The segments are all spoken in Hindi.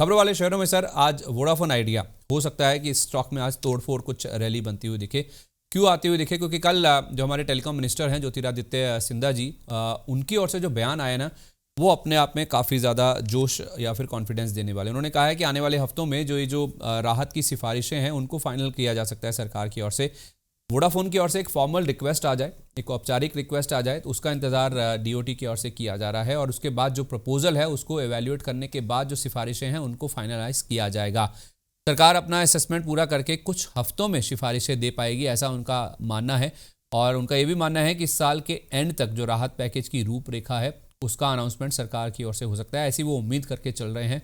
खबरों वाले शहरों में सर आज वोडाफोन आइडिया, हो सकता है कि इस स्टॉक में आज तोड़फोड़ कुछ रैली बनती हुई दिखे। क्यों आती हुई दिखे? क्योंकि कल जो हमारे टेलीकॉम मिनिस्टर हैं ज्योतिरादित्य सिंधिया जी, उनकी ओर से जो बयान आया ना, वो अपने आप में काफ़ी ज़्यादा जोश या फिर कॉन्फिडेंस देने वाले। उन्होंने कहा है कि आने वाले हफ्तों में जो राहत की सिफारिशें हैं उनको फाइनल किया जा सकता है सरकार की ओर से। वोडाफोन की ओर से एक फॉर्मल रिक्वेस्ट आ जाए, एक औपचारिक रिक्वेस्ट आ जाए, तो उसका इंतज़ार डीओटी की ओर से किया जा रहा है और उसके बाद जो प्रपोजल है उसको एवेल्युएट करने के बाद जो सिफारिशें हैं उनको फाइनलाइज किया जाएगा। सरकार अपना असेसमेंट पूरा करके कुछ हफ्तों में सिफारिशें दे पाएगी, ऐसा उनका मानना है। और उनका ये भी मानना है कि इस साल के एंड तक जो राहत पैकेज की रूपरेखा है उसका अनाउंसमेंट सरकार की ओर से हो सकता है, ऐसी वो उम्मीद करके चल रहे हैं।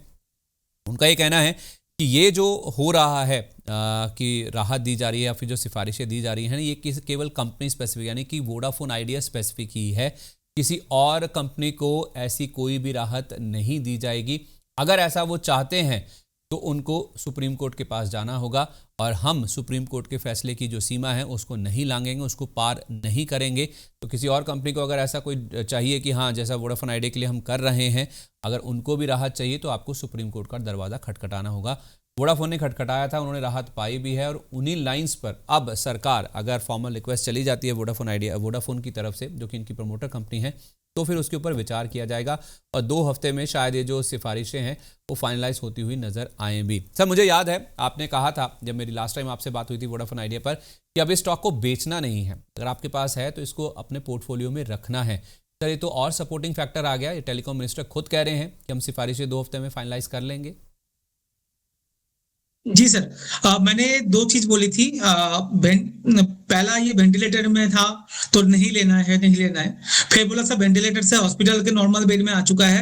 उनका ये कहना है कि ये जो हो रहा है कि राहत दी जा रही है या फिर जो सिफारिशें दी जा रही हैं, ये केवल कंपनी स्पेसिफिक यानी कि वोडाफोन आइडिया स्पेसिफिक ही है। किसी और कंपनी को ऐसी कोई भी राहत नहीं दी जाएगी। अगर ऐसा वो चाहते हैं तो उनको सुप्रीम कोर्ट के पास जाना होगा और हम सुप्रीम कोर्ट के फैसले की जो सीमा है उसको नहीं लांघेंगे, उसको पार नहीं करेंगे। तो किसी और कंपनी को अगर ऐसा कोई चाहिए कि हाँ, जैसा वोडाफोन आइडिया के लिए हम कर रहे हैं, अगर उनको भी राहत चाहिए तो आपको सुप्रीम कोर्ट का दरवाज़ा खटखटाना होगा। वोडाफोन ने खटखटाया था, उन्होंने राहत पाई भी है और उन्हीं लाइंस पर अब सरकार, अगर फॉर्मल रिक्वेस्ट चली जाती है वोडाफोन की तरफ से, जो कि इनकी प्रमोटर कंपनी है, तो फिर उसके ऊपर विचार किया जाएगा और 2 हफ्ते में शायद ये जो सिफारिशें हैं वो फाइनलाइज होती हुई नजर आए भी। सर, मुझे याद है आपने कहा था जब मेरी लास्ट टाइम आपसे बात हुई थी वोडाफोन आइडिया पर कि अब इस स्टॉक को बेचना नहीं है, अगर आपके पास है तो इसको अपने पोर्टफोलियो में रखना है। सर, ये तो और सपोर्टिंग फैक्टर आ गया। ये टेलीकॉम मिनिस्टर खुद कह रहे हैं कि हम सिफारिशें 2 हफ्ते में फाइनलाइज कर लेंगे। जी सर, मैंने 2 चीज बोली थी। पहला ये वेंटिलेटर में था तो नहीं लेना है, नहीं लेना है। फिर बोला सर वेंटिलेटर से हॉस्पिटल के नॉर्मल बेड में आ चुका है,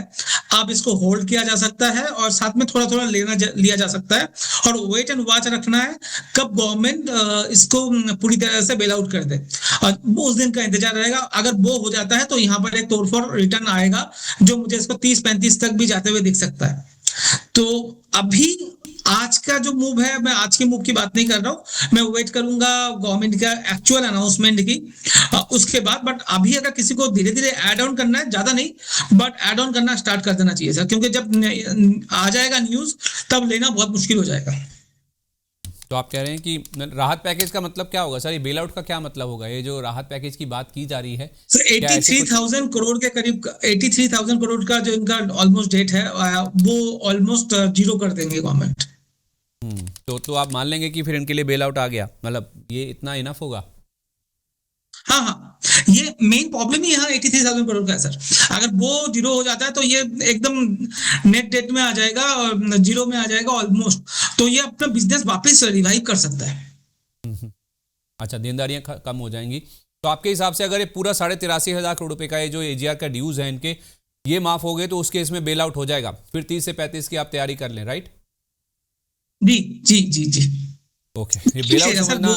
अब इसको होल्ड किया जा सकता है और साथ में थोड़ा थोड़ा लिया जा सकता है और वेट एंड वॉच रखना है कब गवर्नमेंट इसको पूरी तरह से बेल आउट कर दे और उस दिन का इंतजार रहेगा। अगर वो हो जाता है तो यहाँ पर एक तोड़फोड़ रिटर्न आएगा जो मुझे इसको 30-35 तक भी जाते हुए दिख सकता है। तो अभी आज का जो मूव है, मैं आज के मूव की बात नहीं कर रहा हूं, मैं वेट करूंगा गवर्नमेंट का एक्चुअल अनाउंसमेंट की उसके बाद। बट अभी अगर किसी को धीरे धीरे ऐड ऑन करना है, ज्यादा नहीं बट ऐड ऑन करना स्टार्ट कर देना चाहिए सर, क्योंकि जब आ जाएगा न्यूज तब लेना बहुत मुश्किल हो जाएगा। तो आप कह रहे हैं कि राहत पैकेज का मतलब क्या होगा सर? ये बेल आउट का क्या मतलब होगा? ये जो राहत पैकेज की बात की जा रही है, सर 83,000 करोड़ के करीब, 83,000 करोड़ का जो इनका ऑलमोस्ट डेट है वो ऑलमोस्ट जीरो कर देंगे गवर्नमेंट। तो आप मान लेंगे कि फिर इनके लिए बेल आउट आ गया, मतलब ये इतना इनफ होगा? हाँ, ये मेन प्रॉब्लम ही यहाँ 83,000 करोड़ का है सर। अगर वो जीरो हो जाता है तो ये एकदम नेट डेट में आ जाएगा और जीरो में आ जाएगा ऑलमोस्ट, तो ये अपना बिजनेस वापस रिवाइव कर सकता है। अच्छा, देनदारियां कम हो जाएंगी। तो आपके हिसाब से अगर ये पूरा 83,500 करोड़ रुपए का ये जो एजीआर का ड्यूज है इनके, ये माफ हो गए तो उस केस में बेल आउट हो जाएगा, फिर 30 से 35 की आप तैयारी कर लें, राइट? जी जी जी जी। ओके, ये बेल आउट समझना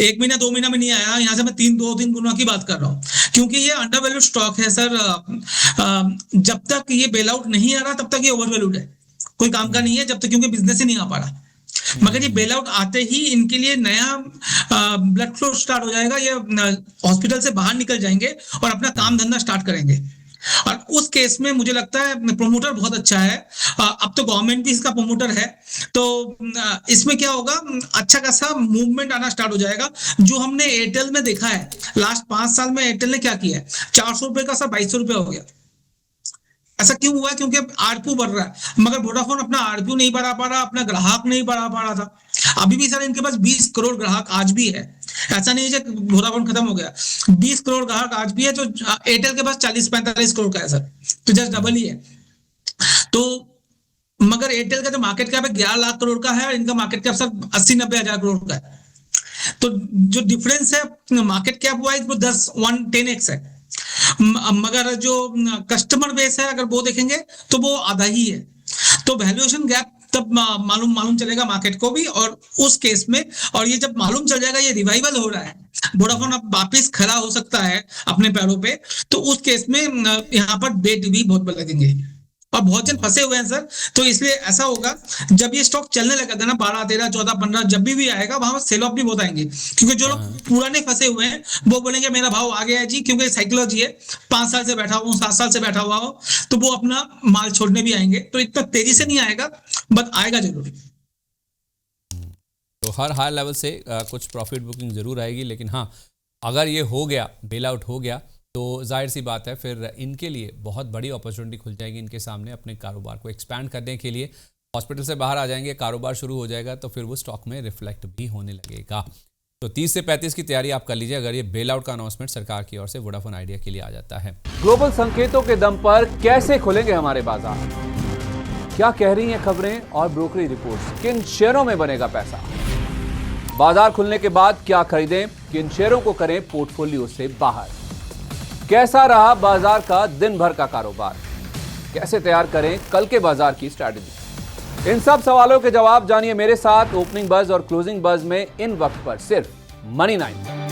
एक महीना 2 महीना में नहीं आया, यहाँ से मैं 2-3 गुना की बात कर रहा हूँ, क्योंकि ये अंडरवैल्यूड स्टॉक है सर। जब तक ये बेल आउट नहीं आ रहा तब तक ये ओवरवैल्यूड है, कोई काम का नहीं है जब तक, क्योंकि बिजनेस ही नहीं आ पा रहा। मगर ये बेल आउट आते ही इनके लिए नया ब्लड फ्लो स्टार्ट हो जाएगा, ये हॉस्पिटल से बाहर निकल जाएंगे और अपना काम धंधा स्टार्ट करेंगे। और उस केस में मुझे लगता है प्रमोटर बहुत अच्छा है, अब तो गवर्नमेंट भी इसका प्रमोटर है, तो इसमें क्या होगा, अच्छा खासा मूवमेंट आना स्टार्ट हो जाएगा। जो हमने एयरटेल में देखा है लास्ट 5 साल में, एयरटेल ने क्या किया है, 400 रुपए का सब 2200 रुपए हो गया। ऐसा क्यों हुआ? क्योंकि आरपीयू बढ़ रहा है, मगर वोडाफोन अपना आरपीयू नहीं बढ़ा पा रहा, अपना ग्राहक नहीं बढ़ा पा रहा था। अभी भी सर इनके पास 20 करोड़ ग्राहक आज भी है, ऐसा नहीं है कि वोडाफोन खत्म हो गया। 20 करोड़ ग्राहक आज भी है, जो एयरटेल के पास 40-45 करोड़ का है सर, तो जस्ट डबल ही है। तो मगर एयरटेल का जो मार्केट कैप है 11 लाख करोड़ का है और इनका मार्केट कैप सर 80-90 हजार करोड़ का है। तो जो डिफरेंस है मार्केट कैप वाइज वो 10x है, मगर जो कस्टमर बेस है अगर वो देखेंगे तो वो आधा ही है। तो वैल्यूएशन गैप तब मालूम चलेगा मार्केट को भी, और उस केस में, और ये जब मालूम चल जाएगा ये रिवाइवल हो रहा है, वोडाफोन अब वापिस खड़ा हो सकता है अपने पैरों पे, तो उस केस में यहाँ पर बेट भी बहुत लगेंगे। और बहुत जन फंसे हुए हैं सर। तो इसलिए ऐसा होगा, जब ये स्टॉक चलने लगेगा ना 12, 13, 14, 15 जब भी आएगा, वहां सेल ऑफ भी बहुत आएंगे, क्योंकि जो लोग हाँ पुराने फंसे हुए हैं वो बोलेंगे मेरा भाव आ गया है जी, क्योंकि साइकोलॉजी है, 5 साल से बैठा हुआ हूँ, 7 साल से बैठा हुआ हो, तो वो अपना माल छोड़ने भी आएंगे। तो इतना तेजी से नहीं आएगा, बट आएगा जरूर। तो हर हाई लेवल से कुछ प्रॉफिट बुकिंग ज़रूर आएगी, लेकिन हाँ अगर ये हो गया, बेल आउट हो गया, तो जाहिर सी बात है फिर इनके लिए बहुत बड़ी अपॉर्चुनिटी खुल जाएगी इनके सामने अपने कारोबार को एक्सपैंड करने के लिए। हॉस्पिटल से बाहर आ जाएंगे, कारोबार शुरू हो जाएगा, तो फिर वो स्टॉक में रिफ्लेक्ट भी होने लगेगा। तो 30 से 35 की तैयारी आप कर लीजिए अगर ये बेल आउट का अनाउंसमेंट सरकार की ओर से वोडाफोन आइडिया के लिए आ जाता है। ग्लोबल संकेतों के दम पर कैसे खुलेंगे हमारे बाजार, क्या कह रही हैं खबरें और ब्रोकरी रिपोर्ट्स, किन शेयरों में बनेगा पैसा, बाजार खुलने के बाद क्या खरीदें, किन शेयरों को करें पोर्टफोलियो से बाहर, कैसा रहा बाजार का दिन भर का कारोबार, कैसे तैयार करें कल के बाजार की स्ट्रैटेजी, इन सब सवालों के जवाब जानिए मेरे साथ ओपनिंग बज और क्लोजिंग बज में इन वक्त पर सिर्फ मनी 9।